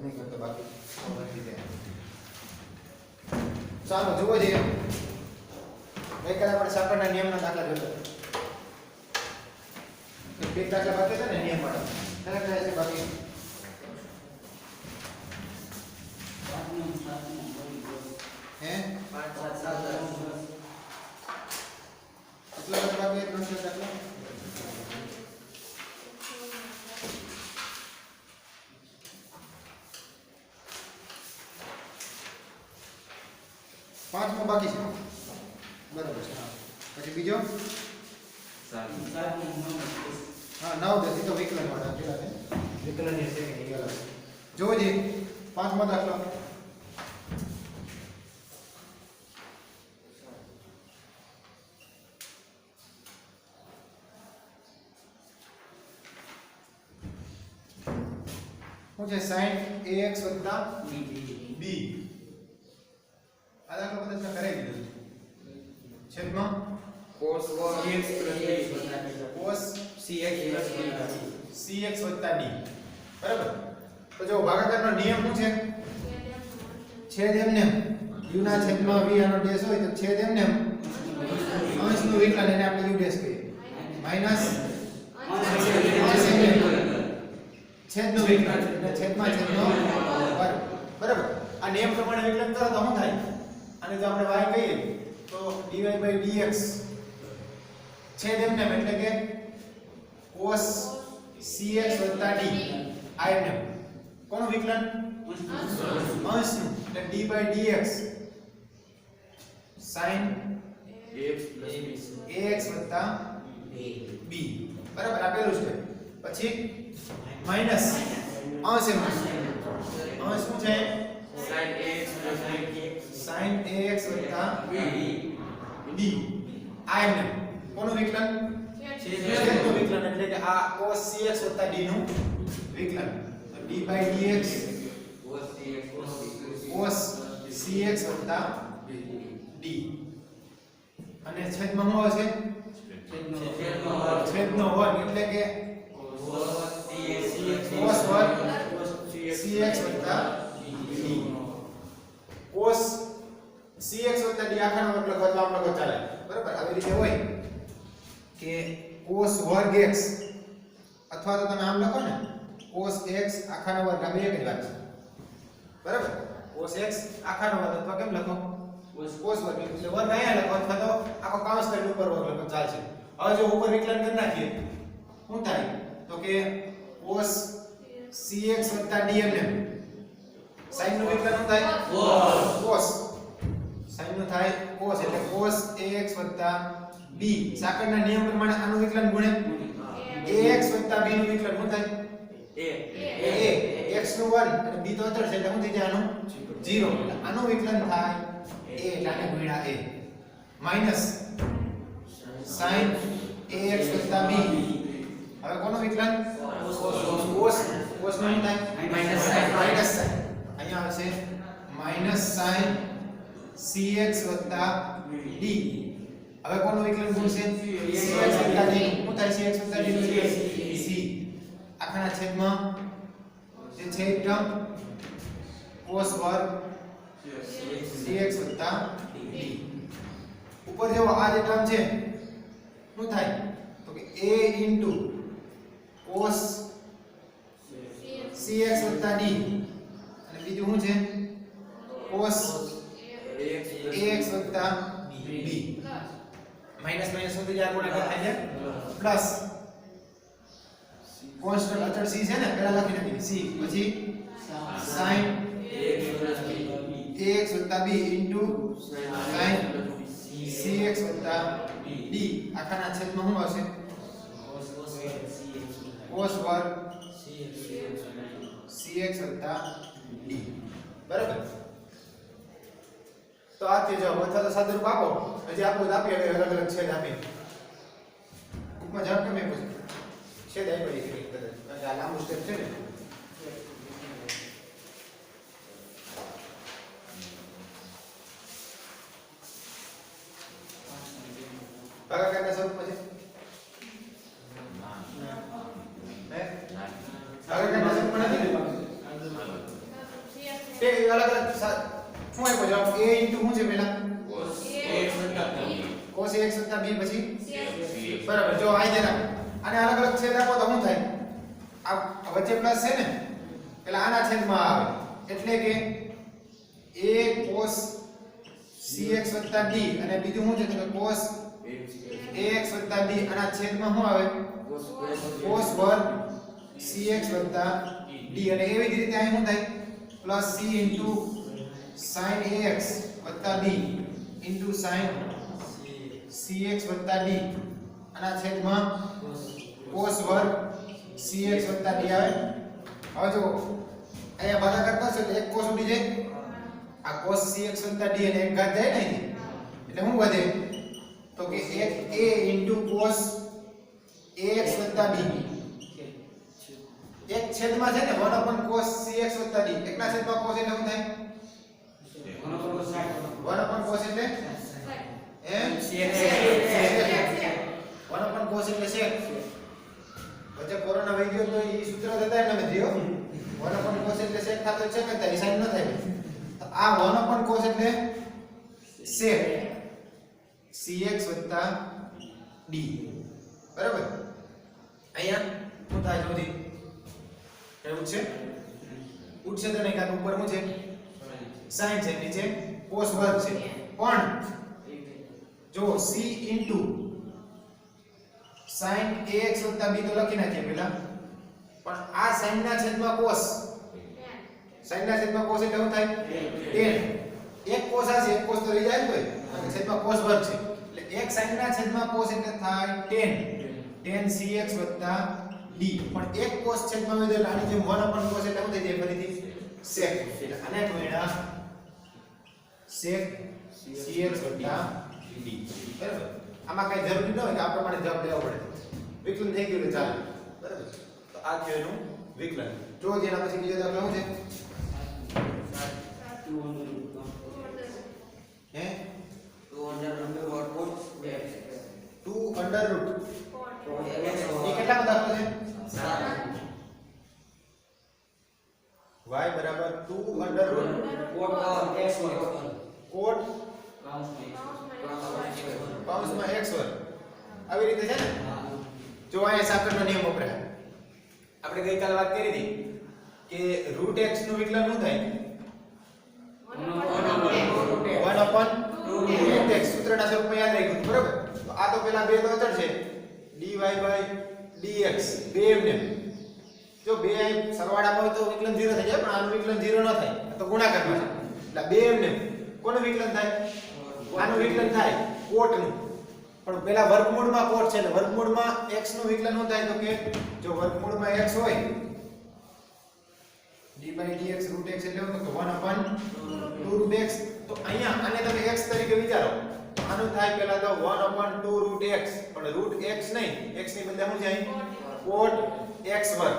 नहीं करते बाकी ચાલો જુઓ જોઈએ ગઈકાલે આપણે સાકળના નિયમના દાખલા જોતા બે દાખલા બાકી હતા ને નિયમ વાળા કયા કયા છે બાકી હે 5 7 કેટલા બાકી 3 દાખલા પાંચમો બાકી છે બરાબર છે પછી બીજો હા 9 10 તો વિકલન વાળા કેટલા છે વિકલન છે કે જોવો જી પાંચમો દાખલો શું છે sin ax b આ દાખલો બધા કરાવી દીધો છેદમાં cos cx cos cx cx d બરાબર તો જો ભાગાકારનો નિયમ શું છે છેદ એમને u ના છેદમાં v આનો ડેશ હોય તો છેદ એમને અંશનું વિકલન એને આપણે u ડેશ કહીએ માઈનસ છેદનું વિકલન એટલે છેદમાં છેદનો વર્ગ બરાબર આ નિયમ પ્રમાણે વિકલન કરો તો શું થાય અને જો આપણે y કહીએ તો dy/dx છેદ એમને એટલે કે cos cx d આ એમને કોનું વિકલન અંશનું એટલે d/dx sin ax b બરાબર આપેલું છે પછી માઈનસ અંશ એમાં અંશ શું છે sin ax d આ એમને કોનું વિકલન છેદનું વિકલન એટલે કે આ cos cx d નું વિકલન તો d/dx cos cx d અને છેદમાં શું આવશે છેદનો વર્ગ એટલે કે cos વર્ગ cx d cos cx d આખાનો વર્ગ લખો તો આમ લખો ચાલે બરાબર આવી રીતે હોય કે cos વર્ગ x અથવા તો તમે આમ લખો ને cos x આખાનો વર્ગ આ બે એક જ વાત છે બરાબર cos x આખાનો વર્ગ અથવા કેમ લખો cos વર્ગ એટલે વર્ગ અહીંયા લખો અથવા તો આખો કાઉન્સ કરીને ઉપર વર્ગ લખો ચાલશે હવે જો ઉપર વિકલન કરી નાખીએ શું થાય તો કે cos cx d એમને sin નું વિકલન શું થાય cos sin નું થાય cos એટલે cos ax b સાકળના નિયમ પ્રમાણે આનું વિકલન ગુણે ax b નું વિકલન શું થાય a x નું 1 અને b તો અચળ છે એટલે શું થઈ જાય આનું 0 એટલે આનું વિકલન થાય a એટલે આને ગુણ્યા a minus sin ax b હવે કોનું વિકલન cos નું થાય માઈનસ sin અહીંયા આવશે માઈનસ sin cx d હવે કોનું વિકલન ગુણશે cx d શું થાય cx d નું c આખાના છેદમાં જે છે ટર્મ cos વર્ગ cx d ઉપર જેવો આ જે ટર્મ છે શું થાય તો કે a cos cx d અને બીજું શું છે cos ax b minus minus સુધી જાય ગુણાકાર થાય છે પ્લસ કોન્સ્ટન્ટ અચળ c છે ને પહેલા લખી નાખી c પછી sin ax b sin cx d આખાના છેદમાં શું આવશે cos વર્ગ cx d બરાબર તો આ તે જો અથવા તો સાદુરૂપ આપો હજી આપો તો આપીએ અલગ અલગ છેદ આપી ટૂંકમાં જવાબ કેમ આપ્યો છે છેદ આપ્યો છે કદાચ આ લાંબુ સ્ટેપ છે ને ભાગાકારના સ્વરૂપમાં છે ભાગાકારના સ્વરૂપમાં નથી ને અલગ અલગ શું આપ્યો જવાબ a ઇન્ટુ શું છે પહેલા cos ax b પછી બરાબર જો આ જરા આને અલગ અલગ છેદ આપો તો શું થાય આ વચ્ચે પ્લસ છે ને પેલા આના છેદમાં આવે એટલે કે a cos cx d અને બીજું શું છે તો કે cos ax d આના છેદમાં શું આવે cos વર્ગ cx d અને એવી જ રીતે અહીં શું થાય plus c into sin ax d into sin cx d આના છેદમાં cos વર્ગ cx d આવે હવે જો અહીંયા ભાગાકાર કરશો એટલે એક cos ઉડી જાય આ cos cx d અને એક ઘાત જાય ને એટલે શું વધે તો કે એક a into cos ax d એક છેદમાં છે ને 1 upon cos cx d એકના છેદમાં cos એટલે શું થાય 1 upon cos એટલે વન cos એટલે sec વચ્ચે કોરોના વહી ગયો તો ઈ સૂત્ર થતા ને નથી હો 1 cos એટલે sec થાતો છે કે તારી સાઈન ન થાય તો આ 1 cos એટલે sec cx d બરાબર અહીંયા શું થાય જોજી એવું છે ઉચ્ચ તો નહીં કાં ઉપર શું છે sin છે નીચે cos વર્ગ છે પણ જો c into sin ax b તો લખી નાખીએ પહેલા પણ આ sin ના છેદમાં cos sin ના છેદમાં cos એટલે શું થાય tan એક cos આ છે એક cos તો રહી જાય ને ભાઈ છેદમાં cos વર્ગ છે એટલે એક sin ના છેદમાં cos એટલે થાય tan cx d પણ એક cos છેદમાં વધે એટલે આની જેમ 1 upon cos એટલે શું થઈ જાય ફરીથી sec એટલે આને ગુણ્યા sec cx d બરાબર આમાં કઈ જરૂરી ન હોય કે આ પ્રમાણે જવાબ લેવો પડે વિકલન થઈ ગયું એટલે ચાલે બરાબર તો આ છે એનું વિકલન જો જેના પછી બીજો દાખલો શું છે હે 2 અંડર રૂટ એ કેટલાનો દાખલો છે y બરાબર 2 અંડર રૂટ કોટ કૌંસમાં x વર્ગ આવી રીતે છે ને જો અહીંયા સાકળનો નિયમ વપરાય આપણે ગઈકાલે વાત કરી હતી કે √x નું વિકલન શું થાય 1 upon √x સૂત્રના સ્વરૂપમાં યાદ રાખી ગયું બરાબર તો આ તો પેલા બે તો અચળ છે dy/dx બે એમને જો બે સરવાળામાં હોય તો વિકલન 0 થઈ જાય પણ આનું વિકલન 0 ન થાય તો ગુણાકારમાં છે એટલે બે એમને કોનું વિકલન થાય આનું વિકલન થાય કોટ નું પણ પેલા વર્ગમૂળમાં કોટ છે એટલે વર્ગમૂળમાં x નું વિકલન શું થાય તો કે જો વર્ગમૂળમાં x હોય d/dx √x એટલે શું તો 1 upon 2√x તો અહીંયા આને તમે x તરીકે વિચારો તો આનું થાય પહેલા તો 1 upon 2√x પણ √x નહીં x ની બદલે શું છે અહીં cot x વર્ગ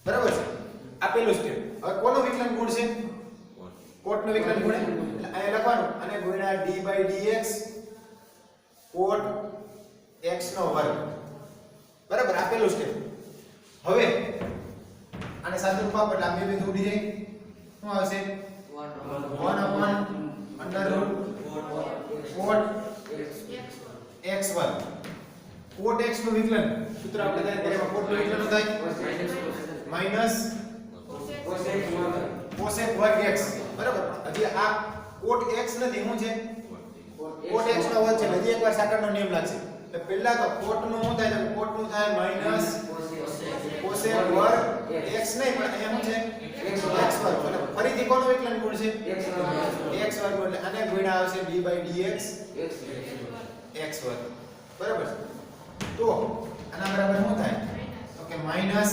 બરાબર છે આ પહેલું સ્ટેપ હવે કોનું વિકલન ગુણ છે કોટ નું વિકલન ગુણે એટલે અહીંયા લખવાનું અને ગુણ્યા d/dx cot x નો વર્ગ બરાબર આ પહેલું સ્ટેપ હવે આને સાદું રૂપ આપો એટલે આ બે ઉડી જાય શું આવશે 1 upon under root cot x વર્ગ cot x નું વિકલન સૂત્ર આપણે જાણીએ ત્યારે cot નું વિકલન થાય માઈનસ cosec વર્ગ x બરાબર હજી આ cot x નથી શું છે cot x નો વર્ગ છે હજી એકવાર સાકળનો નિયમ લાગશે તો પહેલા તો cot નું શું થાય તો cot નું થાય માઈનસ cosec વર્ગ x નહીં પણ અહીંયા શું છે x વર્ગ એટલે ફરીથી કોનું વિકલન ગુણ છે x વર્ગ એટલે આને ગુણ્યા આવશે d/dx x વર્ગ બરાબર તો આના બરાબર શું થાય તો કે માઈનસ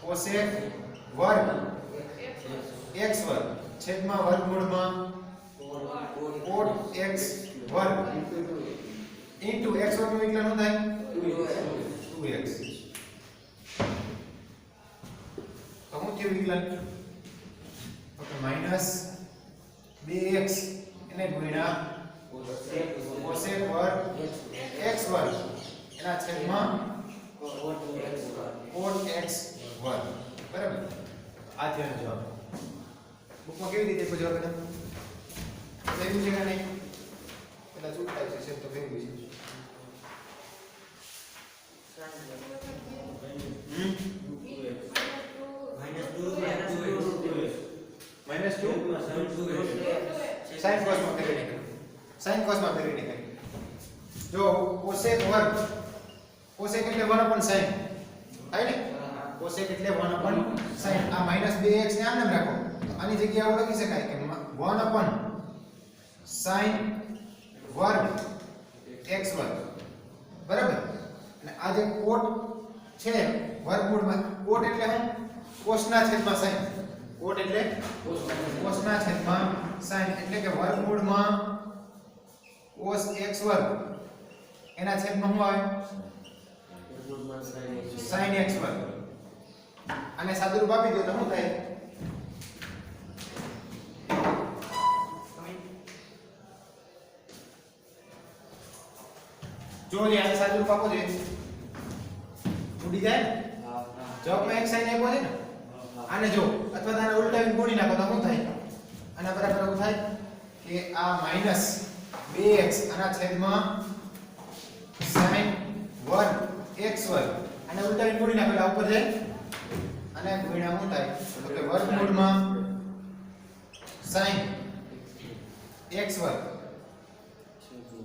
cosec વર્ગ x વર્ગ છેદમાં વર્ગમૂળમાં cot x વર્ગ ઇન્ટુ x વર્ગ નું વિકલન શું થાય 2x તો શું થયું વિકલન તો કે માઈનસ 2x એને ગુણ્યા cosec વર્ગ x વર્ગ એના છેદમાં cot x વર્ગ બરાબર આ થયો જવાબ બુકમાં કેવી રીતે પૂછવા બધા ભેગું છે કે નહીં પેલા છૂટતા છે સેમ તો ભેગું છે -2 sin cos માં ફેરવી નીકળે sin cos માં ફેરવી નીકળે જો cosec વર્ગ cosec એટલે 1/sin થાય ને cosec એટલે 1/sin આ -2x ને આમ નામ રાખો તો આની જગ્યાએ એવું લખી શકાય કે 1/sin વર્ગ x વર્ગ બરાબર અને આ જે cot છે વર્ગમૂળમાં cot એટલે શું cos ના છેદમાં sin cot એટલે cos ના છેદમાં sin એટલે કે વર્ગમૂળમાં cos x વર્ગ એના છેદમાં શું આવે sin x વર્ગ અને સાદુરૂપ આપી દો તો શું થાય જો ને આ સાદુરૂપ આપો છે ઉડી જાય ને જવાબમાં x sin આપ્યો છે ને આને જો અથવા તો આને ઉલટાવીને ગુણી નાખો તો શું થાય આના બરાબર એવું થાય કે આ -2x આના છેદમાં sin વર્ગ x વર્ગ આને ઉલટાવીને ગુણી નાખો એટલે ઉપર જાય અને ગુણ્યા શું થાય તો કે વર્ગમૂળમાં sin x વર્ગ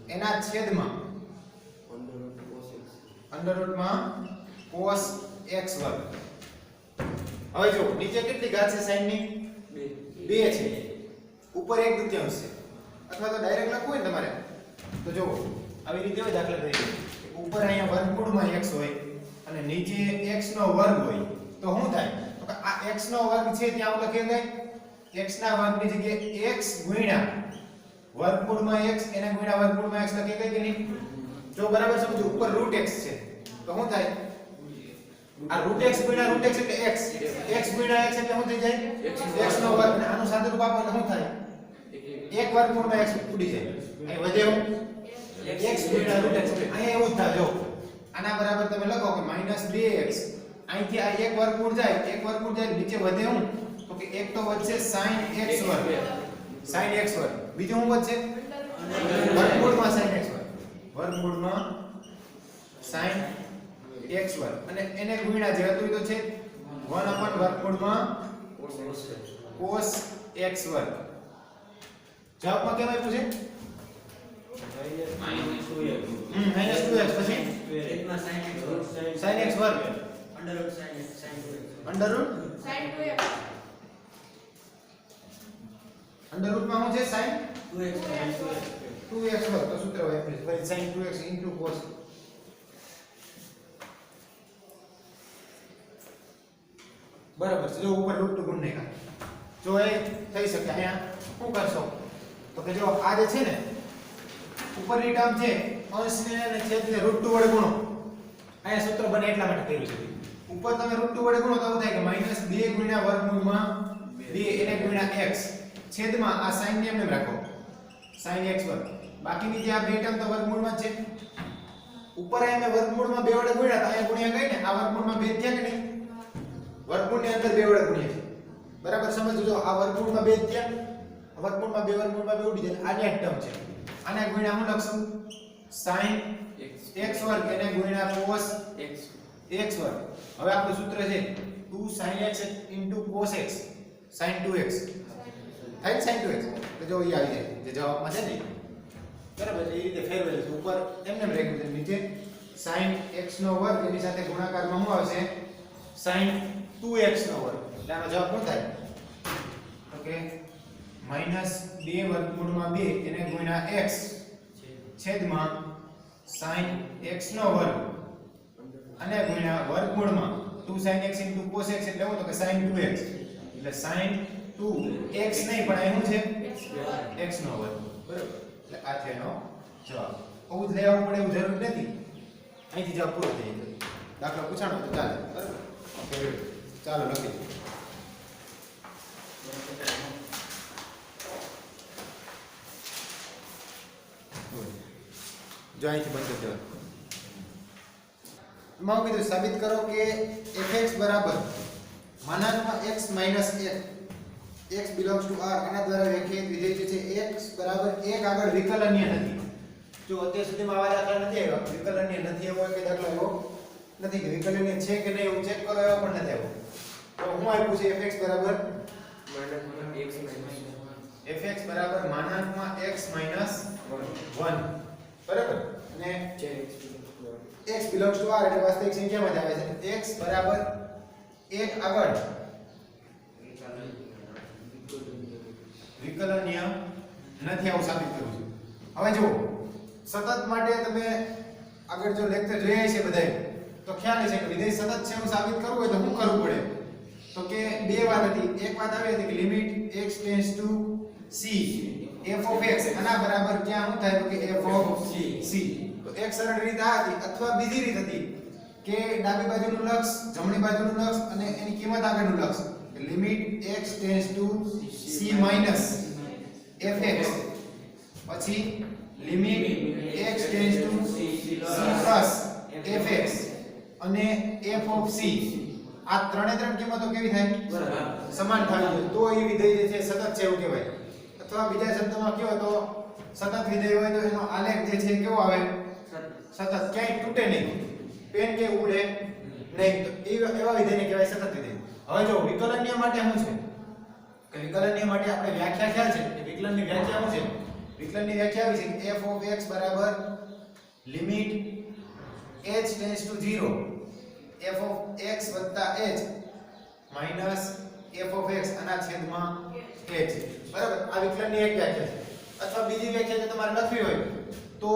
એના છેદમાં અંડર રૂટમાં cos x વર્ગ હવે જો નીચે કેટલી ઘાત છે sin ની 2 છે ઉપર 1/2 છે અથવા તો ડાયરેક્ટ લખવું હોય ને તમારે તો જો આવી રીતે હોય દાખલા તરીકે ઉપર અહીંયા વર્ગમૂળમાં x હોય અને નીચે x નો વર્ગ હોય તો શું થાય તો કે આ x નો વર્ગ છે ત્યાં હું લખી દઈ x ના વર્ગની જગ્યાએ x ગુણ્યા વર્ગમૂળમાં x એના ગુણ્યા વર્ગમૂળમાં x લખી દઈ કે નહીં જો બરાબર સમજો ઉપર √x છે તો શું થાય આ √x ગુણ્યા √x એટલે x x ગુણ્યા x એટલે શું થઈ જાય x નો વર્ગ અને આનું સાદુરૂપ આપો એટલે શું થાય 1 વર્ગમૂળમાં x ઉડી જાય અહીં વધે હું x ગુણ્યા √x એટલે અહીંયા એવું જ થાય જો આના બરાબર તમે લખો કે -2x અહીંથી આ 1 વર્ગમૂળ જાય 1 વર્ગમૂળ જાય નીચે વધે હું તો કે એક તો વધશે sin x વર્ગ બીજું શું વધશે વર્ગમૂળમાં sin x વર્ગ વર્ગમૂળમાં sin x વર્ગ અને એને ગુણ્યા જે હતું તો છે 1/વર્ગમૂળમાં cos x વર્ગ જવાબમાં કેમ આપ્યું છે -2x પછી sin x વર્ગ અંડર રૂટ અંડર રૂટમાં શું છે sin 2x વર્ગ તો સૂત્ર હોય ફરી sin 2x cos બરાબર છે જો ઉપર રૂટ ટુ ગુણ નાખ્યા જો એ થઈ શકે અહીંયા શું કરશો તો કે જો આ જે છે ને ઉપરની ટર્મ છે અંશને અને છેદને √2 વડે ગુણો અહીંયા સૂત્ર બને એટલા માટે કર્યું છે ઉપર તમે √2 વડે ગુણો તો થાય કે -2 ગુણ્યા વર્ગમૂળમાં 2 એને ગુણ્યા x છેદમાં આ sin ને એમને રાખો sin x વર્ગ બાકીની જે આ બે ટર્મ તો વર્ગમૂળમાં જ છે ઉપર અહીંયા મેં વર્ગમૂળમાં 2 વડે ગુણ્યા તો અહીંયા ગુણ્યા ગઈ ને આ વર્ગમૂળમાં 2 થયા કે નહીં વર્ગમૂળની અંદર 2 વડે ગુણ્યા છે બરાબર સમજો જો આ વર્ગમૂળમાં 2 થયા વર્ગમૂળમાં 2 ઉડી જાય આ નેટ ટર્મ છે આને ગુણ્યા હું લખશું sin x વર્ગ એને ગુણ્યા cos x વર્ગ હવે આપણું સૂત્ર છે 2 sin x cos x sin 2x થાય sin 2x તો જો એ આવી જાય જે જવાબમાં છે ને બરાબર એ રીતે ફેરવેલ છે ઉપર એમને રાખ્યું છે નીચે sin x નો વર્ગ એની સાથે ગુણાકારમાં શું આવશે sin 2x નો વર્ગ એટલે આનો જવાબ શું થાય તો કે -2 વર્ગમૂળમાં 2 એને ગુણ્યા x છેદમાં sin x નો વર્ગ અને ગુણ્યા વર્ગમૂળમાં 2 sin x cos x એટલે એવું તો કે sin 2x એટલે sin 2x નહીં પણ અહીં શું છે x નો વર્ગ બરાબર એટલે આ છે એનો જવાબ આવું જ લેવું પડે એવું જરૂર નથી અહીંથી જવાબ પૂરો થઈ જાય દાખલો પૂછાણો તો ચાલે બરાબર ઓકે ચાલો લખી જો અહીંથી બંધ કરી દેવાનું એમાં હું કીધું સાબિત કરો કે fx બરાબર માનાંકમાં x minus 1 x belongs to r આના દ્વારા વ્યાખ્યાયિત વિધેય જે છે x બરાબર 1 આગળ વિકલનીય નથી. જો અત્યાર સુધીમાં આવા દાખલા નથી આવ્યા, વિકલનીય નથી એવો કોઈ દાખલો આવ્યો નથી કે વિકલનીય છે કે નહીં એવું ચેક કરો એવો પણ નથી આવ્યો. તો હું આપ્યું છે fx બરાબર fx બરાબર માનાંકમાં x minus 1 બરાબર, અને x belongs to r એટલે વાસ્તવિક સંખ્યામાં જ આવે છે. x બરાબર 1 આગળ વિકલનીય નથી આવું સાબિત કરવું છે. હવે જુઓ, સતત માટે તમે આગળ જો લેક્ચર જોયા છે બધાય તો ખ્યાલ છે કે વિધેય સતત છે એવું સાબિત કરવું હોય તો શું કરવું પડે? તો કે બે વાત હતી. એક વાત આવી હતી કે limit x tends to c f of x આના બરાબર ક્યાં શું થાય? તો કે f of c. તો એક સરળ રીત આ હતી, અથવા બીજી રીત હતી કે ડાબી બાજુનું લક્ષ, જમણી બાજુનું લક્ષ અને એની કિંમત આગળનું લક્ષ. Limit x tends to c minus fx, પછી limit x tends to c plus fx અને f of c. આ ત્રણે ત્રણ કિંમતો કેવી થાય? સમાન થવી જોઈએ. તો એ વિધેય જે છે સતત છે એવું કહેવાય. અથવા બીજા શબ્દોમાં કહો તો સતત વિધેય હોય તો એનો આલેખ જે છે કેવો આવે? સતત, ક્યાંય તૂટે નહીં, પેન કે ઉડે નહીં. તો એવા વિધેયને કહેવાય સતત વિધેય. હવે જો વિકલનીય માટે શું છે કે વિકલનીય માટે આપણે વ્યાખ્યા ખ્યાલ છે કે વિકલનની વ્યાખ્યા શું છે? વિકલનની વ્યાખ્યા આવી છે કે f of x બરાબર limit h tends to 0 f of x h minus f of x આના છેદમાં h. બરાબર, આ વિકલનની એક વ્યાખ્યા છે. અથવા બીજી વ્યાખ્યા જો તમારે લખવી હોય તો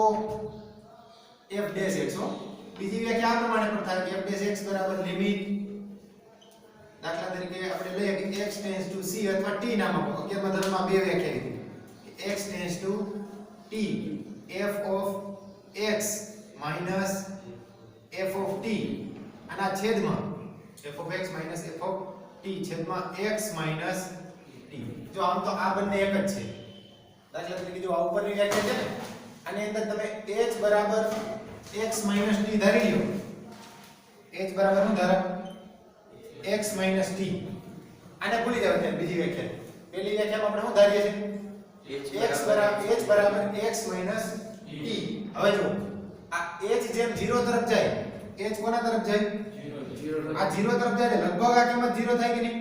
f dash x હો. બીજી વ્યાખ્યા આ પ્રમાણે પણ થાય કે f dash x બરાબર લિમિટ, દાખલા તરીકે આપણે લઈએ કે x ટેન્ડ્સ ટુ c અથવા t નામ આપો. 11મા ધોરણમાં બે વ્યાખ્યા લીધી કે x tends to t f of x minus f of t આના છેદમાં f of x minus f of t છેદમાં x minus t. જો આમ તો આ બંને એક જ છે. દાખલા તરીકે જો આ ઉપરની વ્યાખ્યા છે ને, આની અંદર તમે h બરાબર x minus t ધારી લ્યો. h બરાબર શું ધારો? x minus t. આને ભૂલી જાવ. ત્યાં બીજી વ્યાખ્યા, પહેલી વ્યાખ્યામાં આપણે શું ધારીએ છીએ? h બરાબર x minus t. હવે જો આ h જેમ 0 તરફ જાય, h કોના તરફ જાય? 0. આ 0 તરફ જાય એટલે લગભગ આ કિંમત 0 થાય કે નહીં?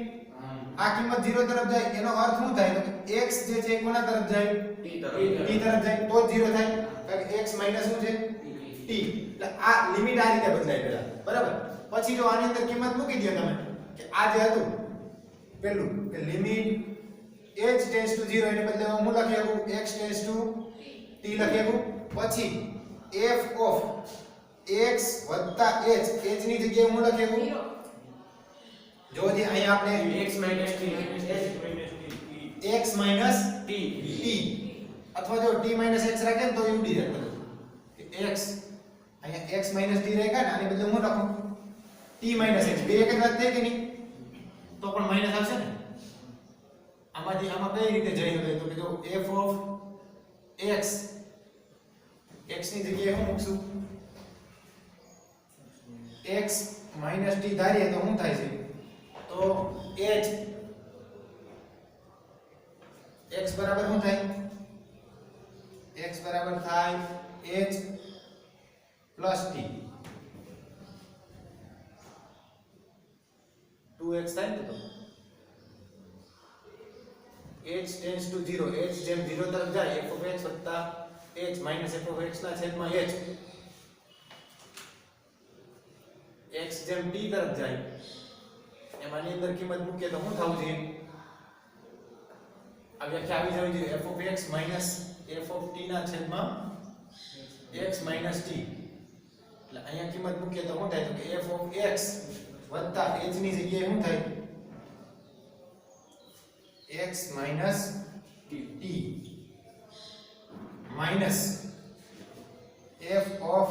આ કિંમત 0 તરફ જાય એનો અર્થ શું થાય? તો કે x જે છે એ કોના તરફ જાય? t તરફ જાય તો જ 0 થાય. કારણ કે x minus શું છે? t. એટલે આ લિમિટ આ રીતે બદલાય પહેલા. બરાબર, પછી જો આની અંદર કિંમત મૂકી દો તમે કે આ જે હતું પહેલું કે લિમિટ h ટેન્ડ્સ ટુ 0 એને બદલે હું લખી શકું x ટેન્ડ્સ ટુ t લખી શકું. પછી f of x h ની જગ્યાએ હું લખી શકું જો જે અહીંયા આપણે x minus t અથવા જો t minus x રાખે ને તો એ ઉડી જાય બધું કે x અહીંયા x minus t રહેਗਾ ને આની બદલે હું લખું t minus x. બે એક જ વાત થઈ કે નહીં? તો પણ માઈનસ આવશે ને. આમાંથી આમાં કઈ રીતે જઈ શકે? તો કે જો f of x ની જગ્યાએ હું મૂકશું x minus t ધારીએ તો શું થાય છે? તો h x બરાબર શું થાય? x બરાબર થાય h plus t. 2x થાય ને તો h tends to 0. h જેમ 0 તરફ જાય f of x વત્તા h minus f of x ના છેદમાં h. x જેમ t તરફ જાય એમાંની અંદર કિંમત મૂકીએ તો શું થવું જોઈએ? આ વ્યાખ્યા આવી જવી જોઈએ f of x minus f of t ના છેદમાં x minus t. એટલે અહીંયા કિંમત મૂકીએ તો શું થાય? તો કે f of x વત્તા h ની જગ્યાએ શું થાય? x minus t minus f of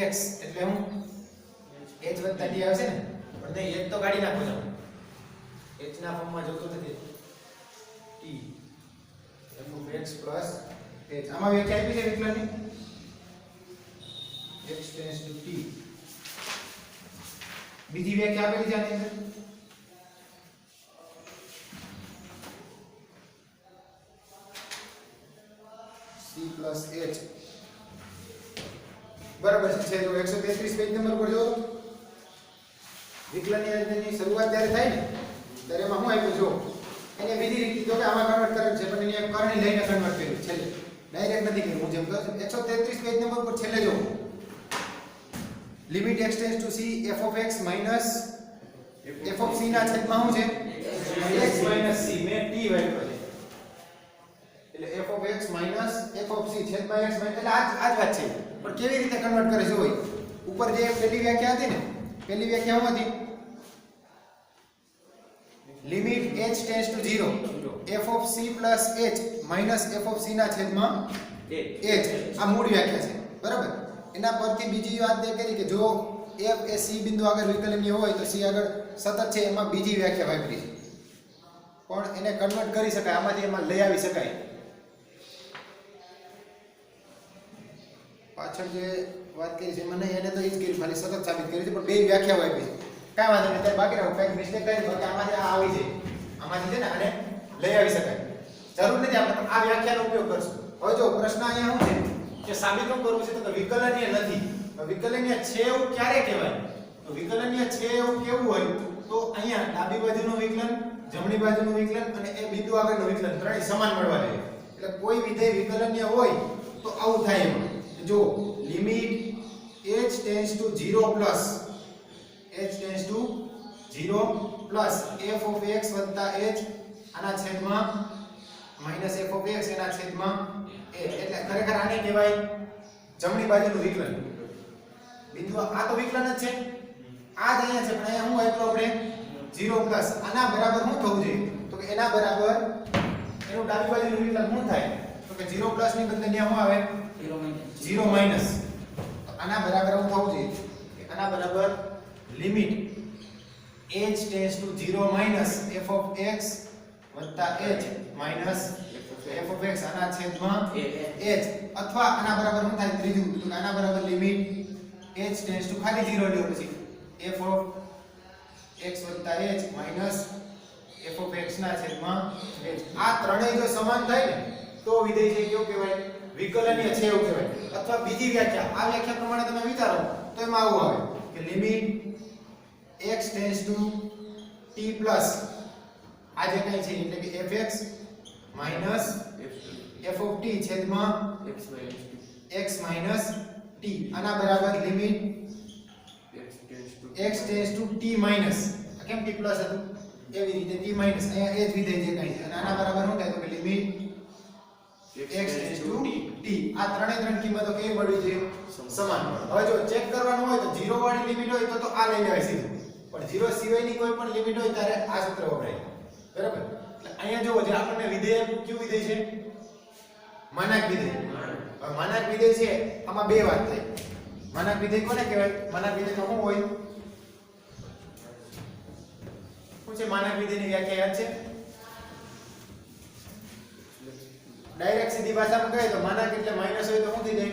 x એટલે હું h વત્તા t આવશે ને, પણ નહીં h તો કાઢી નાખો છો. h ના ફોર્મમાં જોતો નથી. t f of x plus h. આમાં વ્યાખ્યા આપી છે વિકલનની x tends to t. બીજી વ્યાખ્યા આપેલી છે આની અંદર પ્લસ h બરાબર છે જો 133 પેજ નંબર પર જો વિકલનની શરૂઆત ત્યારે થાય ને ત્યારે એમાં શું આપ્યું જો એને બીજી રીતે તો કે આમાં કન્વર્ટ કરે છે પણ એને એક કરણી લઈને કન્વર્ટ કર્યું છેલ્લે ડાયરેક્ટ નથી કર્યું હું જેમ કહું છું 133 પેજ નંબર પર છેલ્લે જો limit x tends to c f of x minus f of c ના છેદમાં શું છે x minus c મેં t વાપર્યો છે એટલે f of x minus f of c છેદમાં x એટલે આ જ વાત છે પણ કેવી રીતે કન્વર્ટ કરે છે હોય ઉપર જે પહેલી વ્યાખ્યા હતી ને પહેલી વ્યાખ્યા શું હતી limit h tends to 0 f of c plus h minus f of c ના છેદમાં h આ મૂળ વ્યાખ્યા છે બરાબર એના પરથી બીજી વાત એ કરી કે જો f એ c બિંદુ આગળ વિકલનીય હોય તો c આગળ સતત છે એમાં બીજી વ્યાખ્યા વાપરી પણ એને કન્વર્ટ કરી શકાય આમાંથી એમાં લઈ આવી શકાય પાછળ જે વાત કરી છે મને એને તો ઈ જ કરી ખાલી સતત સાબિત કરી છે પણ બે વ્યાખ્યા વાપરી છે કાઈ વાંધો નહીં ત્યારે બાકી રહો કંઈક મિસ્ટેક કરી બાકી આમાંથી આ આવી જાય આમાંથી છે ને આને લઈ આવી શકાય જરૂર નથી આપણે આ વ્યાખ્યાનો ઉપયોગ કરશું હવે જો પ્રશ્ન અહીંયા શું છે કે સાબિત કરવું છે તો કે વિકલનીય નથી તો વિકલનીય છે એવું ક્યારે કહેવાય તો વિકલનીય છે એવું કેવું હોય તો અહીંયા ડાબી બાજુનું વિકલન જમણી બાજુનું વિકલન અને એ બિંદુ આગળનું વિકલન ત્રણેય સમાન મળવા જોઈએ એટલે કોઈ વિધેય વિકલનીય હોય તો આવું થાય એમ જો limit h tends to 0 plus h tends to 0 plus f of x h આના છેદમાં માઈનસ f of x એના છેદમાં એટલે ખરેખર આને કહેવાય જમણી બાજુનું વિકલન બિંદુ આ તો વિકલન જ છે આ જ અહીંયા છે પણ અહીંયા શું આપ્યું આપણે 0 પ્લસ આના બરાબર શું થવું જોઈએ તો કે એના બરાબર એનું ડાબી બાજુનું વિકલન શું થાય તો કે 0 પ્લસ ની બદલે અહીંયા શું આવે 0 માઈનસ તો આના બરાબર શું થવું જોઈએ કે આના બરાબર limit h tends to 0 minus f of x h minus f of x આના છેદમાં h અથવા આના બરાબર શું થાય ત્રીજું તો આના બરાબર લિમિટ h ટેન્ડ્સ ટુ ખાલી 0 લ્યો પછી f of x h minus f of x ના છેદમાં h આ ત્રણેય જો સમાન થાય ને તો વિધેય છે કેવું કહેવાય વિકલનીય છે એવું કહેવાય અથવા બીજી વ્યાખ્યા આ વ્યાખ્યા પ્રમાણે તમે વિચારો તો એમાં આવું આવે કે limit x tends to t plus આ જે કંઈ છે એટલે કે fx minus f of t છેદમાં x માઈનસ t આના બરાબર limit x tends to t minus કેમ t પ્લસ હતું એવી રીતે t માઈનસ અહીંયા એ જ વિધેય જે કંઈ છે અને આના બરાબર શું થાય તો કે limit x tends to t આ ત્રણ કિંમતો કેવી મળવી જોઈએ સમાન હવે જો ચેક કરવાનું હોય તો 0 વાળી લિમિટ હોય તો આ લઈ લેવાય સીધું પણ 0 સિવાયની કોઈ પણ લિમિટ હોય ત્યારે આ સૂત્ર વપરાય બરાબર એટલે અહીંયા જો જે આપણને વિધેય કયું વિધેય છે માનાક વિધેય હવે માનાક વિધેય છે આમાં બે વાત થાય માનાક વિધેય કોને કહેવાય માનાક વિધેયમાં શું હોય શું છે માનાક વિધેયની વ્યાખ્યા યાદ છે ડાયરેક્ટ સીધી ભાષામાં કહે તો માનાક એટલે માઈનસ હોય તો શું થઈ જાય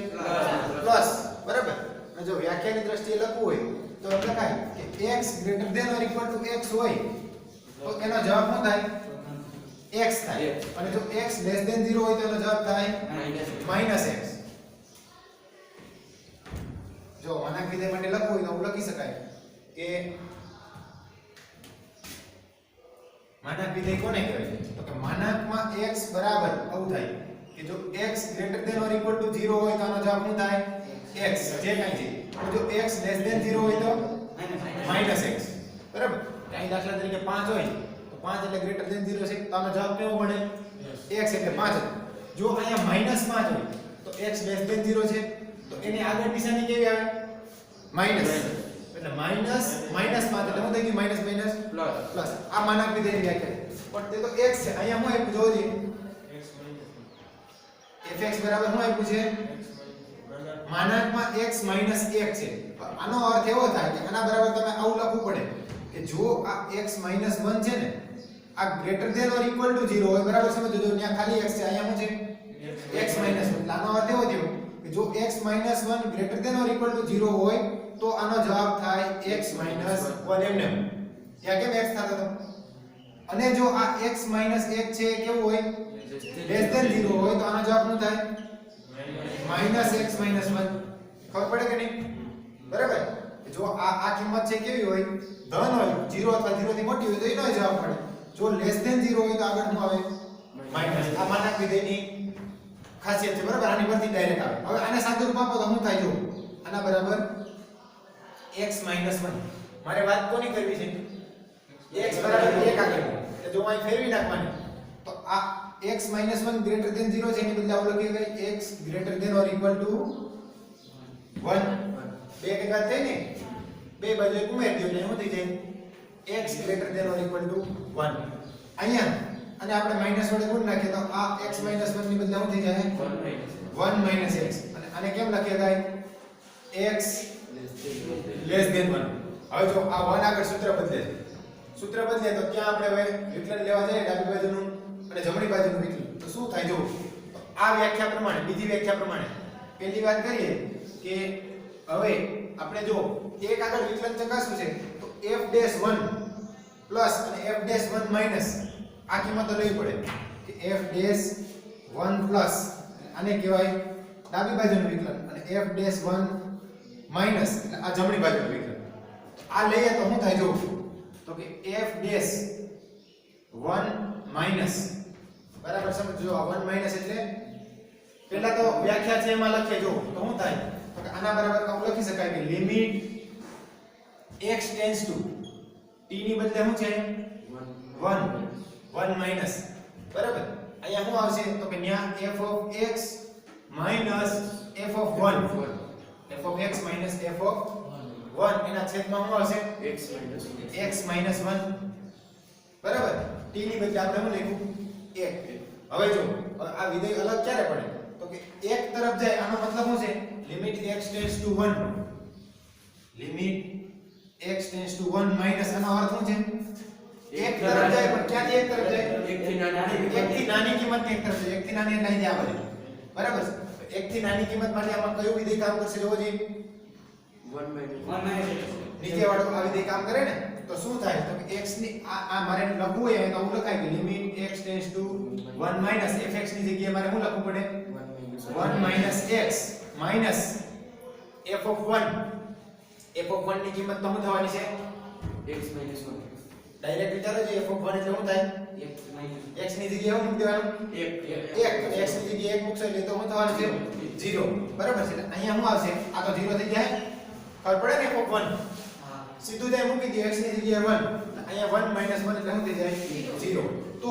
પ્લસ બરાબર અને જો વ્યાખ્યાની દ્રષ્ટિએ લખવું હોય તો એમ લખાય કે x greater than or equal to x હોય તો એનો જવાબ શું થાય x થાય અને જો x લેસ ધેન 0 હોય તો એનો જવાબ થાય માઈનસ x જો માનાક વિધેય માટે લખવું હોય તો હું લખી શકાય કે માનાક વિધેય કોને કહેવાય તો કે માનાકમાં x બરાબર આવું થાય કે જો x greater than or equal to 0 હોય તો આનો જવાબ શું થાય x જે કાંઈ છે અને જો x લેસ ધેન 0 હોય તો માઈનસ x બરાબર કાંઈ દાખલા તરીકે 5 હોય તો 5 એટલે ગ્રેટર ધેન 0 છે તો આનો જવાબ કેવો મળે x એટલે 5 જો અહીંયા માઈનસ 5 હોય તો x લેસ ધેન 0 છે તો એની આગળ નિશાની કેવી આવે માઈનસ એટલે માઈનસ 5 એટલે શું થઈ ગયું માઈનસ પ્લસ આ માનાક વિધેયની વ્યાખ્યા પણ તે તો x છે અહીંયા હું આપ્યું જોજો fx બરાબર શું આપ્યું છે માનાકમાં x માઈનસ 1 છે આનો અર્થ એવો થાય કે આના બરાબર તમે આવું લખવું પડે કે જો આ x માઈનસ 1 છે ને આ greater than or equal to 0 હોય બરાબર સમજો જો ત્યાં ખાલી x છે અહીંયા શું છે x માઈનસ 1 આનો અર્થ એવો થયો કે જો x minus 1 greater than or equal to 0 હોય તો આનો જવાબ થાય x માઈનસ 1 એમને ત્યાં કેમ x થતો હતો અને જો આ x માઈનસ 1 છે કેવું હોય લેસ ધેન 0 હોય તો આનો જવાબ શું થાય -x - 1 ખબર પડે કે નહીં? બરાબર. જો આ કિંમત છે કેવી હોય, ધન હોય, 0 અથવા 0 થી મોટી હોય તો એનો જવાબ મળે. જો લેસ ધેન 0 હોય તો આગળ શું આવે? માઈનસ. આ માનક વિધેયની ખાસિયત છે, બરાબર. આની પરથી ડાયરેક્ટ આવે. હવે આને સાદું રૂપ આપો તો શું થાય? જો આના બરાબર x - 1. મારે વાત કોની કરવી છે? x બરાબર 1 આગળ. એટલે જો અહીં ફેરવી નાખવાની તો આ x - 1 ગ્રેટર ધેન 0 છે, એની બદલે આપણે લખી શકાય x greater than or equal to 1. બે કે વાત થઈ ને, બે બાજુ ઉમેરી દો એટલે શું થઈ જાય? x greater than or equal to 1. અહીંયા અને આપણે માઈનસ વડે ગુણ નાખીએ તો આ x - 1 ની બદલે શું થઈ જાય? 1 - x. અને આને કેમ લખી શકાય? x less than 1. હવે જો આ 1 આગળ સૂત્ર બદલે છે. સૂત્ર બદલે તો ક્યાં આપણે હવે વિકલન લેવા જઈએ ડાબી બાજુનું અને જમણી બાજુનું વિકલન, તો શું થાય? જો આ વ્યાખ્યા પ્રમાણે, બીજી વ્યાખ્યા પ્રમાણે પહેલી વાત કરીએ કે હવે આપણે જો એક આગળ વિકલન ચકાસવું છે તો f'1 પ્લસ અને f'1 માઈનસ આ કિંમતો લેવી પડે કે f'1 પ્લસ આને કહેવાય ડાબી બાજુનું વિકલન અને f'1 માઈનસ એટલે આ જમણી બાજુનું વિકલન. આ લઈએ તો શું થાય? જો તો કે f'1 માઈનસ, બરાબર સમજો. આ 1 માઈનસ એટલે પહેલા તો વ્યાખ્યા છે એમાં લખીએ. જો તો શું થાય? તો કે આના બરાબર આવું લખી શકાય કે limit x tends to t ની બદલે શું છે? 1 માઈનસ, બરાબર. અહીંયા શું આવશે? તો કે ન્યા f of x minus f of 1 f of x minus f of 1 એના છેદમાં શું આવશે? x માઈનસ 1, બરાબર. t ની બદલે આપણે શું લખ્યું? 1. હવે જો આ વિધેય અલગ ક્યારે પડે? તો કે એક તરફ જાય, આનો મતલબ શું છે? Limit x tends to 1, limit x tends to 1 minus આનો અર્થ શું છે? એક તરફ જાય, પણ ક્યાંથી એક તરફ જાય? એકથી નાની કિંમત એક તરફ જાય. એકથી નાની એટલે અહીંયા આવે, બરાબર. એકથી નાની કિંમત માટે આમાં કયું વિધેય કામ કરશે? જોવો જોઈએ. 1 નીચે વાળું આ વિધેય કામ કરે ને તો શું થાય? તો કે x ની આ મારે લખવું હોય તો હું લખાય કે limit x tends to 1 minus fx ની જગ્યાએ મારે શું લખવું પડે? 1 minus x minus f of 1. f of 1 ની કિંમત તો શું થવાની છે? x - 1. ડાયરેક્ટ વિચારો જે f of 1 એટલે શું થાય? x ની જગ્યાએ શું મૂકી દેવાનું? 1. અને x ની જગ્યાએ 1 મૂકશો એટલે તો શું થવાનું છે? 0, બરાબર છે. અહીંયા શું આવશે? આ તો 0 થઈ જાય, ખબર પડે ને? f of 1 સીધું ત્યાં મૂકી દે x ની જગ્યાએ 1. અહીંયા 1 માઈનસ 1 એટલે શું થઈ જાય? 0. તો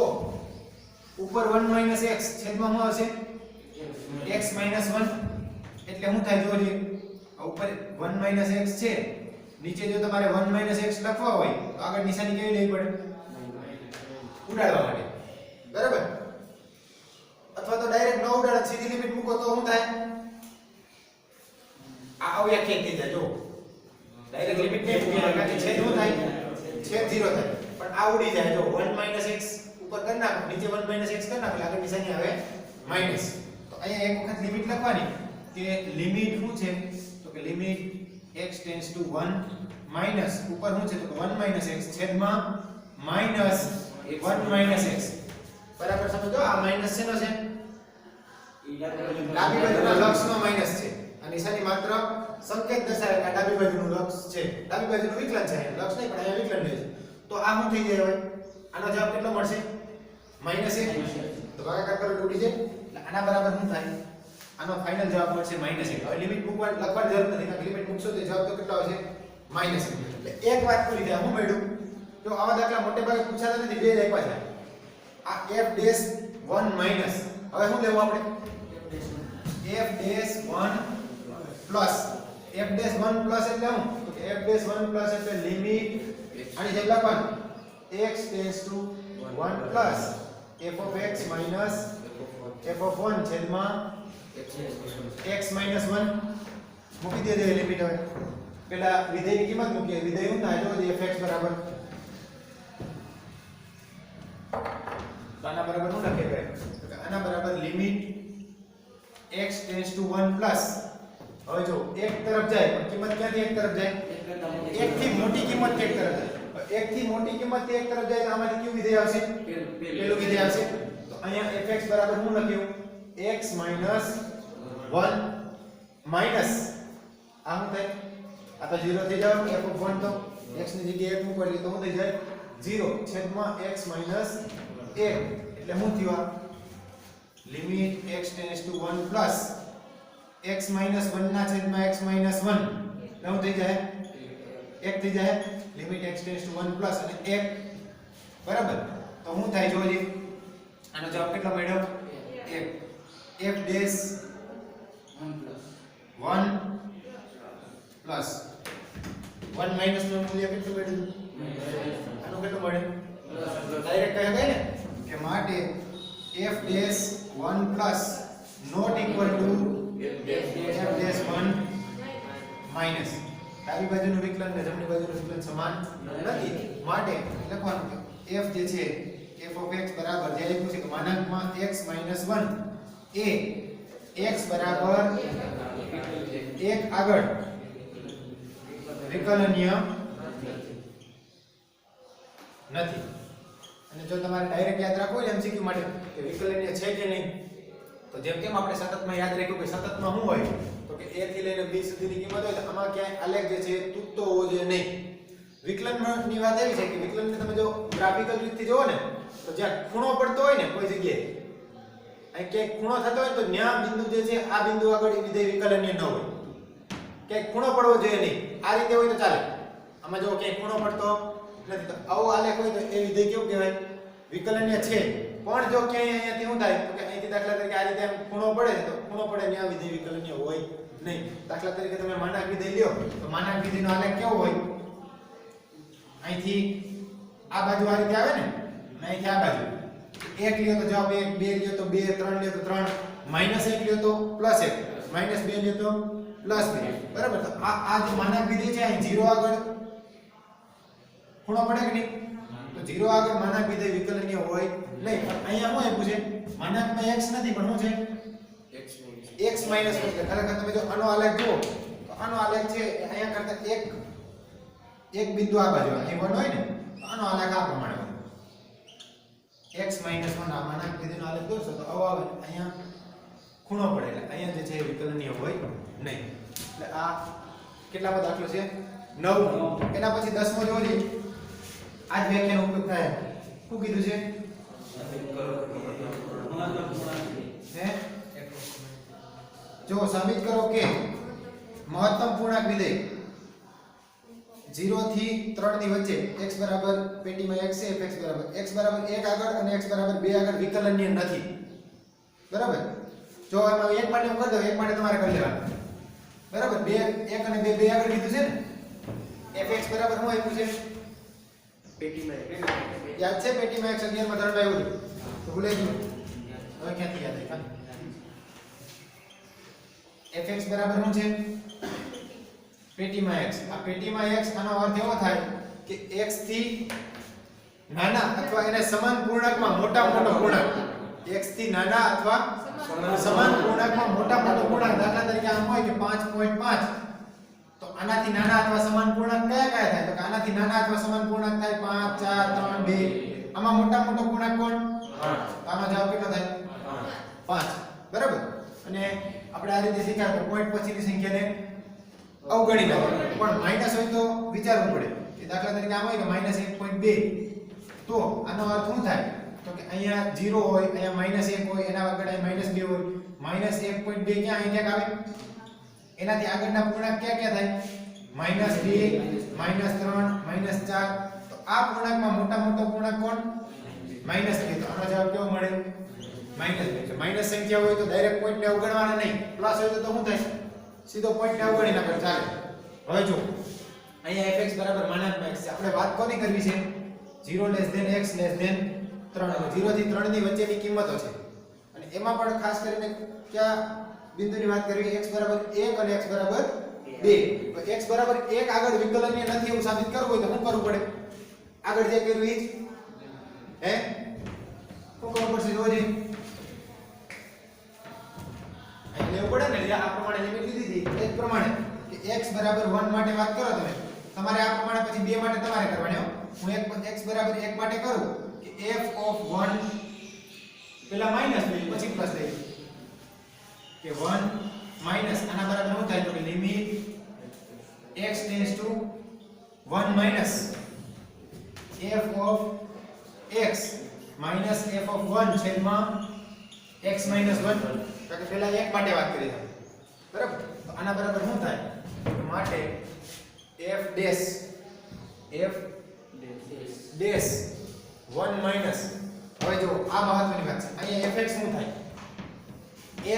ઉપર 1 માઈનસ x છેદમાં શું આવશે? x માઈનસ 1 એટલે શું થાય? જોજો ઉપર 1 માઈનસ x છે, નીચે જો તમારે 1 માઈનસ x લખવા હોય તો આગળ નિશાની કેવી લેવી પડે? ઉડાડવા માટે, બરાબર. અથવા તો ડાયરેક્ટ ન ઉડાડે, સીધી લિમિટ મૂકો તો શું થાય? આ અવ્યાખ્યાયિત થઈ જાય. જો ડાયરેક્ટ લિમિટ નહીં મૂકી કારણ કે છેદ શું થાય? છેદ 0 થાય. પણ આ ઉડી જાય. જો 1 માઈનસ x ઉપર કરી નાખો, નીચે 1 માઈનસ x કરી નાખો એટલે આગળ નિશાની આવે માઈનસ. તો અહીંયા એક વખત લિમિટ લખવાની કે લિમિટ શું છે? તો કે limit x tends to 1 minus ઉપર શું છે? તો 1 માઈનસ x છેદમાં માઈનસ 1 માઈનસ x, બરાબર સમજો. આ માઈનસ શેનો છે? ડાબી બાજુના લક્ષનો માઈનસ છે. આ નિશાની માત્ર સંકેત દર્શાવે કે આ ડાબી બાજુનું લક્ષ છે, ડાબી બાજુનું વિકલન છે. લક્ષ નહીં પણ અહીંયા વિકલન લે છે. તો આ શું થઈ જાય? હવે આનો જવાબ કેટલો મળશે? -1. તો ભાગાકાર કરો ઉડી જાય એટલે આના બરાબર શું થાય? આનો ફાઇનલ જવાબ મળશે -1. હવે લિમિટ મૂકવા લખવાની જરૂર નથી, કારણ કે લિમિટ મૂકશો તો જવાબ તો કેટલો આવશે? -1. એટલે એક વાત પૂરી થાય. હું મળ્યું? જો આવા દાખલા મોટે ભાગે પૂછાતા નથી, બે જ આપ્યા છે. આ f'1 માઈનસ, હવે શું લેવું આપણે? f'1 plus. f'1 પ્લસ એટલે શું? તો કે f'1 પ્લસ એટલે લિમિટ આની જેમ લખવાનું x tends to 1 plus f of x minus f of 1 છેદમાં x માઈનસ 1 મૂકી દે લિમિટ. હવે પેલા વિધેયની કિંમત મૂકીએ. વિધેય શું થાય? જો fx બરાબર તો આના બરાબર શું લખીએ ભાઈ? તો આના બરાબર limit x tends to 1 plus. હવે જો એક તરફ જાય પણ કિંમત ક્યાંથી એક તરફ જાય? એક થી મોટી કિંમત એક તરફ જાય. એક થી મોટી કિંમત એક તરફ જાય તો આમાંથી કયું વિધેય આવશે? પેલું વિધેય આવશે. તો અહીંયા fx બરાબર શું લખ્યું? x માઈનસ 1 માઈનસ આ શું થાય આ તો 0 થઈ જવાનું f ઓફ 1 તો x ની જગ્યાએ 1 મૂકો એટલે તો શું થઈ જાય 0 છેદમાં x માઈનસ 1 એટલે શું થયું આ limit x tends to 1 plus x minus 1 ના છેદમાં x માઈનસ 1 એટલે શું થઈ જાય 1 થઈ જાય limit x tends to 1 plus અને 1 બરાબર તો શું થાય જોજી આનો જવાબ કેટલો મળ્યો 1 f ડેશ 1 પ્લસ 1 માઈનસ નું મૂલ્ય કેટલું મળ્યું આનું કેટલું મળે ડાયરેક્ટ કહે ને કે માટે f dash 1 plus not equal to f dash 1 minus ડાબી બાજુનું વિકલન ને જમણી બાજુનું વિકલન સમાન નથી માટે લખવાનું કે f જે છે f of x બરાબર જે લખ્યું છે કે માનાંકમાં x 1 એ x બરાબર 1 આગળ વિકલનીય નથી અને જો તમારે ડાયરેક્ટ યાદ રાખવું હોય MCQ માટે કે વિકલનીય છે કે નહીં તો જેમ કેમ આપણે સતતમાં યાદ રાખ્યું કે સતતમાં શું હોય તો કે a થી લઈને b સુધીની કિંમત હોય તો આમાં ક્યાંય આલેખ જે છે તૂટતો હોવો જોઈએ નહીં વિકલનની વાત એવી છે કે વિકલનને તમે જો ગ્રાફિકલ રીતથી જોવો ને તો જ્યાં ખૂણો પડતો હોય ને કોઈ જગ્યાએ અહીં ક્યાંક ખૂણો થતો હોય તો ન્યા બિંદુ જે છે આ બિંદુ આગળ વિધેય વિકલનીય ન હોય ક્યાંક ખૂણો પડવો જોઈએ નહીં આ રીતે હોય તો ચાલે આમાં જો ક્યાંક ખૂણો પડતો નથી તો આવો આલેખ હોય તો એ વિધેય કેવું કહેવાય વિકલનીય છે પણ જો ક્યાંય અહીંયાથી શું થાય તો કે અહીંથી દાખલા તરીકે આ રીતે આમ ખૂણો પડે તો ખૂણો પડે ત્યાં વિધેય વિકલનીય હોય નહીં દાખલા તરીકે તમે માનાંક વિધેય લ્યો તો માનાંક વિધેયનો આલેખ કેવો હોય અહીંથી આ બાજુ આ રીતે આવે ને અહીંથી આ બાજુ 1 લ્યો તો જવાબ 1 2 લ્યો તો 2 3 લ્યો તો 3 -1 લ્યો તો +1 -2 લ્યો તો +2 બરાબર તો આ જે માનાંક વિધેય છે અહીં 0 આગળ ખૂણો પડે કે નહીં તો 0 આગળ માનાંક વિધેય વિકલનીય હોય નહીં પણ અહીંયા શું આપ્યું છે માનાંકમાં x નથી પણ શું છે x -1 એટલે ખરેખર તમે જો આનો આલેખ જુઓ તો આનો આલેખ છે અહીંયા કરતા એક બિંદુ આ બાજુ અહીં 1 હોય ને તો આનો આલેખ આ પ્રમાણે હોય x - 1 આ માનાંક વિધેયનો આલેખ દોરશો તો આવો આવે અહીંયા ખૂણો પડે એટલે અહીંયા જે છે વિકલનીય હોય નહીં એટલે આ કેટલામો દાખલો છે 9 એના પછી 10મો જોજો આજ વ્યાખ્યાનો ઉપયોગ થાય શું કીધું છે હે જો સાબિત કરો કે મહત્તમ પૂર્ણાંક વિધેય 0 થી 3 ની વચ્ચે x બરાબર પેટીમાં x છે fx બરાબર x બરાબર 1 આગળ અને x બરાબર 2 આગળ વિકલનીય નથી બરાબર જો આમાં એક માટે હું કરી દઉં એક માટે તમારે કરી લેવાનું બરાબર 2 1 અને 2 આગળ કીધું છે ને fx બરાબર શું આપ્યું છે પેટીમાં યાદ છે પેટીમાં x 11 માં ધરવામાં આવ્યું તો ભૂલાઈ ગયું હવે ક્યાંથી યાદ આવ્યું fx બરાબર શું છે પેટીમાં x આ પેટીમાં x આનો અર્થ એવો થાય કે x થી નાના અથવા એને સમાન પૂર્ણાંકમાં મોટો પૂર્ણાંક x થી નાના અથવા સમાન પૂર્ણાંકમાં મોટો પૂર્ણાંક દાખલા તરીકે આમ હોય કે 5.5 તો આનાથી નાના અથવા સમાન પૂર્ણાંક કયા થાય તો કે આનાથી નાના અથવા સમાન પૂર્ણાંક થાય 5 4 3 2 આમાં મોટો પૂર્ણાંક કોણ 5 તો આનો જવાબ કેટલો થાય 5 બરાબર અને આપણે આ રીતે શીખ્યા તો પોઈન્ટ પછીની સંખ્યાને અવગણી નાખો પણ માઈનસ હોય તો વિચારવું પડે કે દાખલા તરીકે આમ હોય કે -1.2 તો આનો અર્થ શું થાય તો કે અહીંયા 0 હોય અહીંયા -1 હોય એના આગળ અહીં -2 હોય -1.2 ક્યાં અહીં ક્યાંક આવે એનાથી આગળના પૂર્ણાંક ક્યાં થાય -2 -3 -4 તો આ પૂર્ણાંકમાં મોટો પૂર્ણાંક કોણ -2 તો આનો જવાબ કેવો મળે -2 માઈનસ સંખ્યા હોય તો ડાયરેક્ટ પોઈન્ટને અવગણવાના નહીં પ્લસ હોય તો શું થાય સીધો પોઈન્ટને અવગણી નાખો ચાલે હવે જો અહીંયા fx બરાબર માનાંકમાં x છે આપણે વાત કોની કરવી છે 0 x 3 0 થી 3 ની વચ્ચેની કિંમતો છે અને એમાં પણ ખાસ કરીને કયા બિંદુની વાત કરવી x બરાબર 1 અને x બરાબર 2 તો x બરાબર 1 આગળ વિકલનીય નથી એવું સાબિત કરવું હોય તો શું કરવું પડે આગળ જે કર્યું એ જ હે શું કરવું પડશે જોજો લેવું પડે ને આ પ્રમાણે લિમિટ લીધી હતી એ જ પ્રમાણે કે x બરાબર 1 માટે વાત કરો તમે તમારે આ પ્રમાણે પછી 2 માટે તમારે કરવાની હો હું x બરાબર 1 માટે કરું કે f of 1 પેલા માઈનસ લઈ પછી પ્લસ લઈ કે 1 માઈનસ આના બરાબર શું થાય તો કે limit x tends to 1 minus f of x minus f of 1 છેદમાં x માઈનસ 1 કારણ કે પહેલા એક માટે વાત કરી હતી બરાબર તો આના બરાબર શું થાય તો માટે f ડેશ 1 માઈનસ હવે જો આ મહત્વની વાત છે અહીંયા fx શું થાય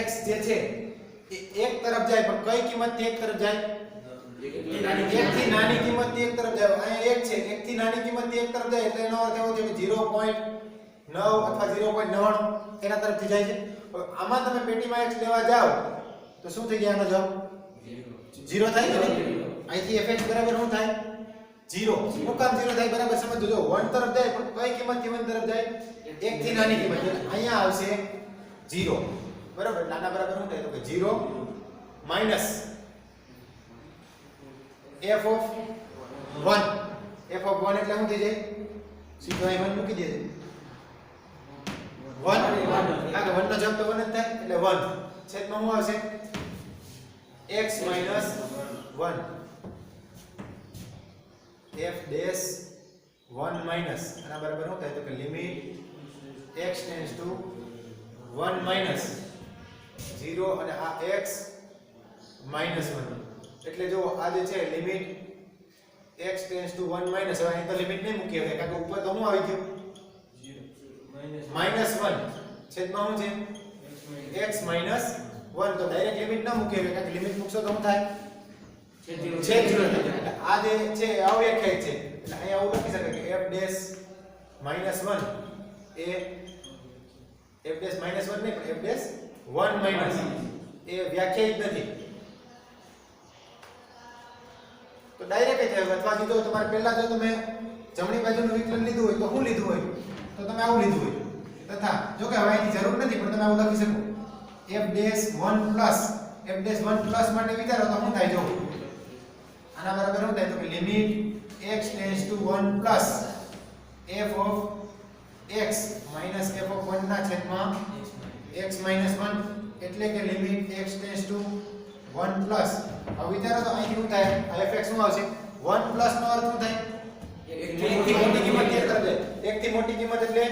x જે છે એ એક તરફ જાય પણ કઈ કિંમતથી એક તરફ જાય એક થી નાની કિંમતથી એક તરફ જાય અહીંયા એક છે એક થી નાની કિંમતથી એક તરફ જાય એટલે એનો અર્થ એવો થયો કે 0.9 અથવા 0.99 એના તરફથી જાય છે હવે આમાં તમે પેટીમાં x લેવા જાઓ તો શું થઈ જાય આનો જવાબ 0 થાય કે નહીં અહીંથી fx બરાબર શું થાય 0 શું કામ 0 થાય બરાબર સમજો જો 1 તરફ જાય પણ કઈ કિંમતથી 1 તરફ જાય એક થી નાની કિંમત એટલે અહીંયા આવશે 0 બરાબર નાના બરાબર શું થાય તો કે 0 minus f of 1 f of 1 એટલે શું થઈ જાય સીધો અહીં 1 મૂકી દેજે 1 આ કે 1 નો જવાબ તો 1 જ થાય એટલે 1 છેદમાં શું આવશે x minus 1 f dash 1 minus આના બરાબર શું થાય તો કે limit x tends to 1 minus 0 અને આ x માઈનસ 1 એટલે જો આ જે છે limit x tends to 1 minus હવે અહીં તો લિમિટ નહીં મૂકી હવે કારણ કે ઉપર તો શું આવી ગયું માઈનસ 1 છેદમાં શું છે x માઈનસ 1 તો ડાયરેક્ટ લિમિટ ના મૂકી હવે કારણ કે લિમિટ મૂકશો તો શું થાય છેદ 0 થાય એટલે આ જે છે અવ્યાખ્યાયિત છે એટલે અહીંયા આવું લખી શકાય કે f ડેશ માઈનસ 1 એ f ડેશ માઈનસ 1 નહીં પણ f ડેશ 1 માઈનસ એ વ્યાખ્યાયિત નથી તો ડાયરેક્ટ જ થાય અથવા સીધો તમારે પહેલા જો તમે જમણી બાજુનું વિકલન લીધું હોય તો શું લીધું હોય તો તમે આવું લીધું હોય તથા જો કે હવે અહીંની જરૂર નથી પણ તમે આવું લખી શકો f dash 1 plus f dash 1 plus માટે વિચારો તો શું થાય જો આના બરાબર શું થાય તો કે limit x tends to 1 plus f of x minus f of 1 ના છેદમાં x માઈનસ 1 એટલે કે limit x tends to 1 plus હવે વિચારો તો અહીં શું થાય આ fx શું આવશે 1 પ્લસ નો અર્થ શું થાય એક થી મોટી કિંમત એક તરફ જાય એક થી મોટી કિંમત એટલે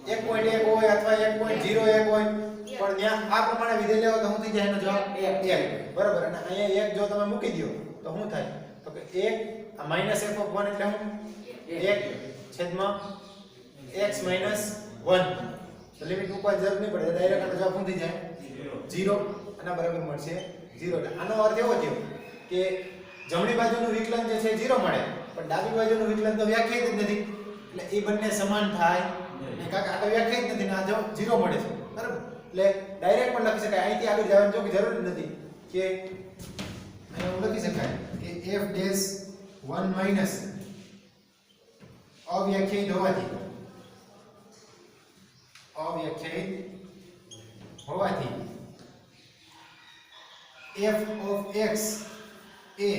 1.1 હોય અથવા 1.01 હોય પણ ત્યાં આ પ્રમાણે વિધેય લેવો તો શું થઈ જાય એનો જવાબ 1 બરાબર અને અહીંયા 1 જો તમે મૂકી દો તો શું થાય તો કે 1 આ માઈનસ f ઓફ 1 એટલે શું 1 છેદમાં x માઈનસ 1 તો લિમિટ મૂકવાની જરૂર નહીં પડે ડાયરેક્ટ આનો જવાબ શું થઈ જાય 0 આના બરાબર મળશે 0 એટલે આનો અર્થ એવો થયો કે જમણી બાજુનું વિકલન જે છે 0 મળે પણ ડાબી બાજુનું વિકલન તો વ્યાખ્યાયિત જ નથી એટલે એ બંને સમાન થાય ને કાકા આ તો વ્યાખ્યાયિત નથી ને આ જવાબ 0 મળે છે બરાબર એટલે ડાયરેક્ટ પણ લખી શકાય અહીંથી આગળ જવાની જો કે જરૂર જ નથી કે અહીંયા લખી શકાય કે f ડેશ 1 માઈનસ અવ્યાખ્યાયિત હોવાથી f of x A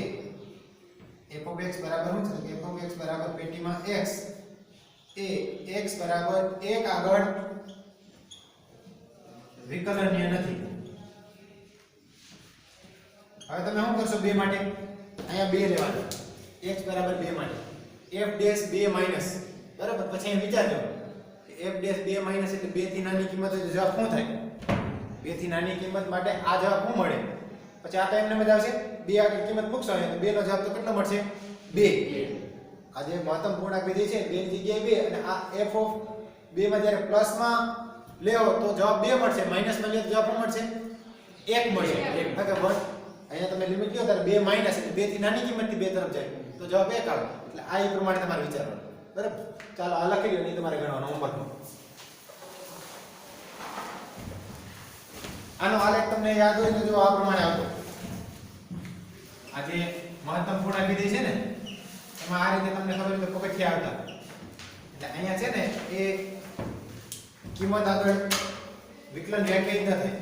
f of x બરાબર શું છે f of x બરાબર પેટીમાં x એ x બરાબર 1 આગળ વિકલનીય નથી હવે તમે શું કરશો 2 માટે અહીંયા 2 લેવાનું x બરાબર 2 માટે f ડેશ 2 માઈનસ બરાબર પછી અહીં વિચારજો f ડેશ 2 માઈનસ એટલે 2 થી નાની કિંમત હોય તો જવાબ શું થાય 2 થી નાની કિંમત માટે આ જવાબ શું મળે પછી આ તો એમને મજા આવશે 2 આગળ કિંમત મૂકશો તો 2 નો જવાબ તો કેટલો મળશે 2 આ જે મહત્તમ પૂર્ણાંક વિધેય છે 2 ની જગ્યાએ 2 અને આ f ઓફ 2 માં જ્યારે પ્લસ માં લેવો તો જવાબ 2 મળશે માઈનસ માં લે તો જવાબ શું મળશે 1 મળશે કારણ કે 1 અહીંયા તમે લિમિટ લ્યો ત્યારે 2 માઈનસ એટલે 2 થી નાની કિંમતથી 2 તરફ જાય તો જવાબ 1 આવે એટલે આ એ પ્રમાણે તમારે વિચારવાનું બરાબર ચાલો આ લખી લ્યો નહીં તમારે ગણવાનો હોમવર્કમાં આનો આલેખ તમને યાદ હોય તો જો આ પ્રમાણે આવતો આ જે મહત્તમ પૂર્ણાંક વિધેય છે ને એમાં આ રીતે તમને ખબર છે પગથિયા આવતા એટલે અહીંયા છે ને એ કિંમત આગળ વિકલન વ્યાખ્યાયિત ન થાય